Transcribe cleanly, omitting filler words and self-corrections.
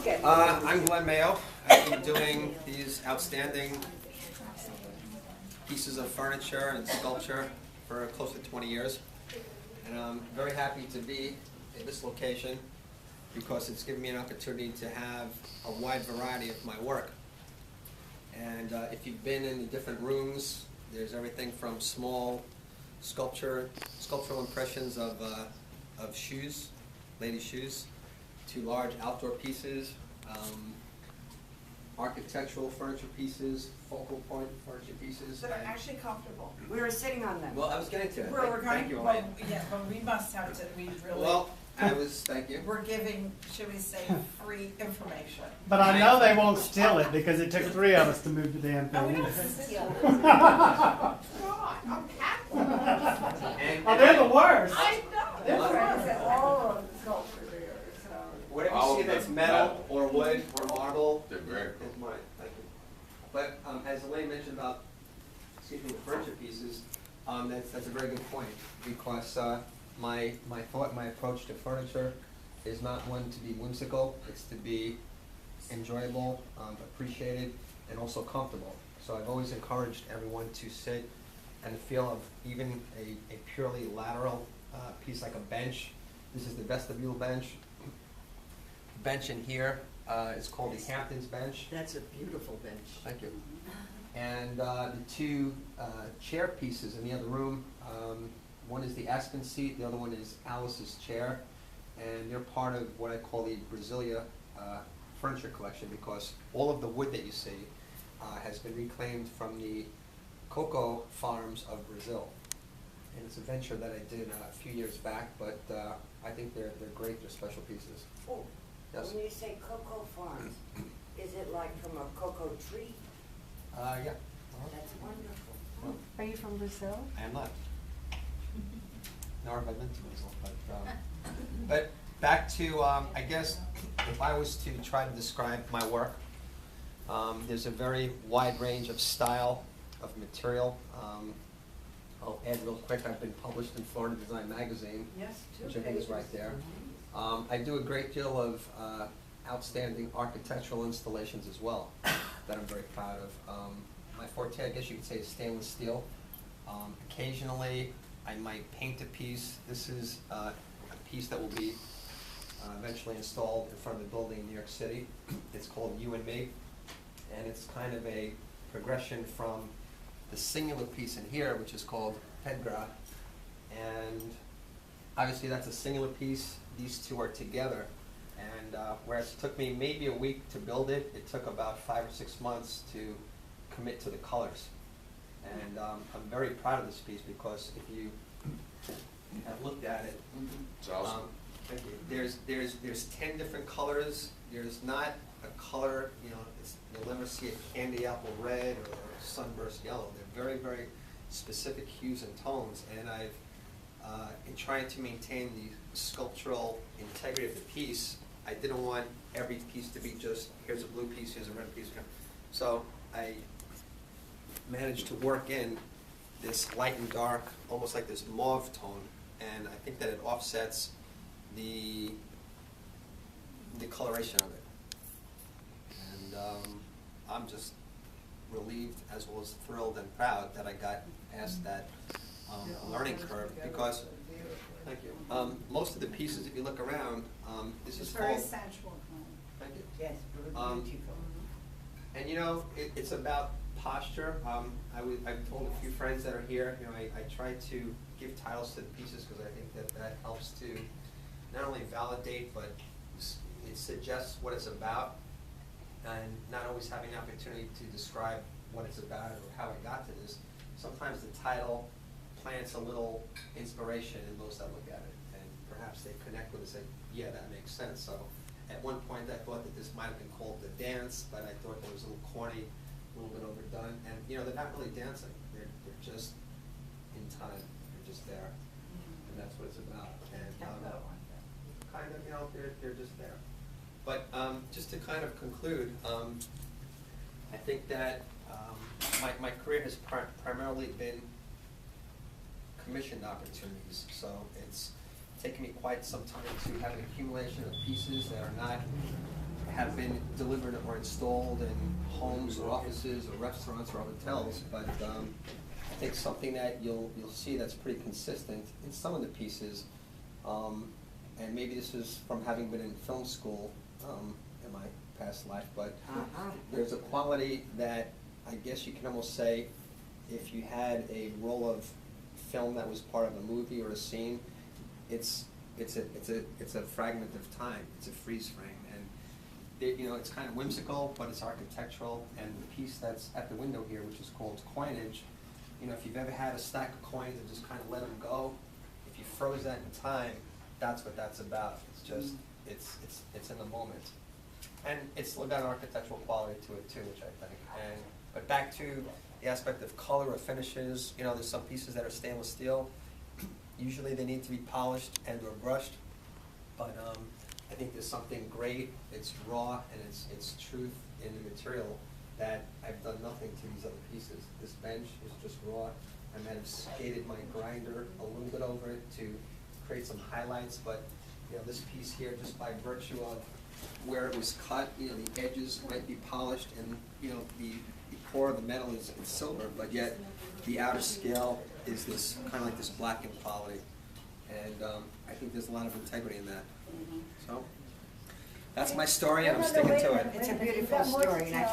I'm Glen Mayo. I've been doing these outstanding pieces of furniture and sculpture for close to 20 years. And I'm very happy to be in this location because it's given me an opportunity to have a wide variety of my work. And if you've been in the different rooms, there's everything from small sculptural impressions of shoes, ladies' shoes, to large outdoor pieces, architectural furniture pieces, focal point furniture pieces. That are actually comfortable. We were sitting on them. Well, I was getting to it. Thank you, well, Elaine. yeah, but we must have to, we really. Well, thank you. We're giving, should we say, free information. But I know they won't steal it because it took 3 of us to move the damn No, we thing. don't steal it. God, I'm happy. Oh, they're the worst. I know. They're That's friends right. at all of the sculpture there, so. Whatever All you see of that's them. metal or wood or marble They're very cool. is mine. Thank you. But as Elaine mentioned about, excuse me, the furniture pieces, that's a very good point because my thought, my approach to furniture is not one to be whimsical. It's to be enjoyable, appreciated, and also comfortable. So I've always encouraged everyone to sit and feel of even a purely lateral piece like a bench. This is the vestibule bench. Bench in here is called the Hamptons bench. That's a beautiful bench. Thank you. And the two chair pieces in the other room, one is the Aspen seat, the other one is Alice's chair, and they're part of what I call the Brasilia furniture collection because all of the wood that you see has been reclaimed from the cocoa farms of Brazil. And it's a venture that I did a few years back, but I think they're great, they're special pieces. Oh, Yes? when you say cocoa farms, is it like from a cocoa tree? Yeah. That's wonderful. Well, Are you from Brazil? I am not. Nor have I been to Brazil, but back to, I guess, if I was to try to describe my work, there's a very wide range of style, of material. I'll add real quick, I've been published in Florida Design Magazine, Yes, which I think is right there. I do a great deal of outstanding architectural installations as well that I'm very proud of. My forte, I guess you could say, is stainless steel. Occasionally, I might paint a piece. This is a piece that will be eventually installed in front of the building in New York City. It's called You and Me, and it's kind of a progression from the singular piece in here, which is called Pedra, and obviously that's a singular piece. These two are together, and whereas it took me maybe a week to build it, it took about 5 or 6 months to commit to the colors. And I'm very proud of this piece because if you have looked at it, It's awesome. thank you. There's 10 different colors. There's not a color, you'll never see a candy apple red or sunburst yellow. They're very, very specific hues and tones, and I've in trying to maintain the sculptural integrity of the piece, I didn't want every piece to be just, here's a blue piece, here's a red piece. So I managed to work in this light and dark, almost like this mauve tone, and I think that it offsets the coloration of it. And I'm just relieved as well as thrilled and proud that I got past that learning curve because, thank you, most of the pieces, if you look around, this is It's very called, sensual. thank you. Yes, beautiful. And it's about posture. I've told a few friends that are here, I try to give titles to the pieces because I think that helps to not only validate, but it suggests what it's about, and not always having the opportunity to describe what it's about or how I got to this. Sometimes the title plants a little inspiration in those that look at it, and perhaps they connect with it and say, yeah, that makes sense. So at one point I thought that this might have been called The Dance, but I thought that it was a little corny, a little bit overdone, and they're not really dancing, they're just in time, they're just there, and that's what it's about. And kind of, they're just there. But just to kind of conclude, I think that my career has primarily been commissioned opportunities, so it's taken me quite some time to have an accumulation of pieces that are not have been delivered or installed in homes or offices or restaurants or hotels, but I think something that you'll see that's pretty consistent in some of the pieces, and maybe this is from having been in film school in my past life, but there's a quality that I guess you can almost say if you had a roll of film that was part of a movie or a scene, it's a fragment of time. It's a freeze frame, and it's kind of whimsical, but it's architectural. And the piece that's at the window here, which is called coinage, if you've ever had a stack of coins and just kind of let them go, if you froze that in time, that's what that's about. It's just it's in the moment, and it's got an architectural quality to it too, which I think. But back to the aspect of color or finishes, there's some pieces that are stainless steel. Usually they need to be polished and or brushed, but I think there's something great, it's raw, and it's truth in the material that I've done nothing to these other pieces. This bench is just raw. I might have skated my grinder a little bit over it to create some highlights, but this piece here, just by virtue of where it was cut, the edges might be polished, and the core of the metal is silver, but yet the outer scale is this kind of like this blackened quality, and I think there's a lot of integrity in that. So that's my story, and I'm sticking to it. It's a beautiful story, and I